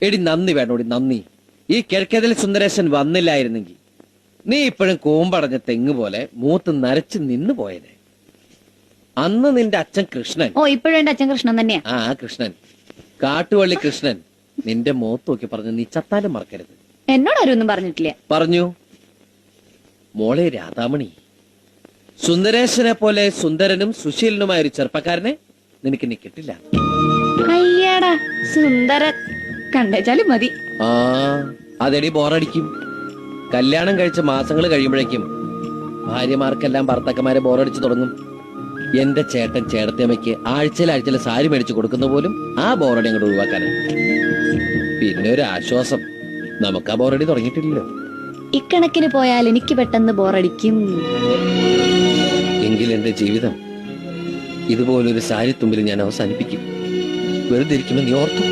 എടി നന്ദി വേണോടി നന്ദി. ഈ കിഴക്കേതിൽ സുന്ദരേശൻ വന്നില്ലായിരുന്നെങ്കിൽ നീ ഇപ്പോഴും കൂമ്പടഞ്ഞ തെങ്ങ് പോലെ മൂത്ത് നരച്ച് നിന്ന് പോയനെ. അന്ന് നിന്റെ അച്ഛൻ കൃഷ്ണൻ. ഓ, ഇപ്പോഴും എന്റെ അച്ഛൻ കൃഷ്ണൻ തന്നെയാ. ആ കൃഷ്ണൻ, കാട്ടുവള്ളി കൃഷ്ണൻ നിന്റെ മുഖത്ത് നോക്കി പറഞ്ഞു, നീ ചത്താലും മറക്കരുത്. എന്നോട് ആരും ഒന്നും പറഞ്ഞിട്ടില്ല. പറഞ്ഞു. മോളെ രാധാമണി, സുന്ദരേശനെ പോലെ സുന്ദരനും സുശീലനുമായ ഒരു ചെറുപ്പക്കാരനെ നിനക്ക് നീ കിട്ടില്ല. അയ്യാടാ, സുന്ദരൻ കണ്ടേച്ചാലും മതി. ആ അതെടി ബോറടിക്കും. കല്യാണം കഴിച്ച മാസങ്ങൾ കഴിയുമ്പോഴേക്കും ഭാര്യമാർക്കെല്ലാം ഭർത്താക്കന്മാരെ ബോറടിച്ചു തുടങ്ങും. എന്റെ ചേട്ടൻ ചേട്ടത്തിയമ്മയ്ക്ക് ആഴ്ചയിൽ സാരി മേടിച്ചു കൊടുക്കുന്ന പോലും ആ ബോറടി അങ്ങോട്ട് ഒഴിവാക്കാനാണ്. പിന്നെ ഒരു ആശ്വാസം, നമുക്ക് ആ ബോറടി തുടങ്ങിയിട്ടില്ലല്ലോ. ഇക്കണക്കിന് പോയാൽ എനിക്ക് പെട്ടെന്ന് ബോറടിക്കും. എങ്കിൽ എന്റെ ജീവിതം ഇതുപോലൊരു സാരി തുമ്പിൽ ഞാൻ അവസാനിപ്പിക്കും. വെറുതെ ഇരിക്കുമെന്ന് നീ ഓർത്തു.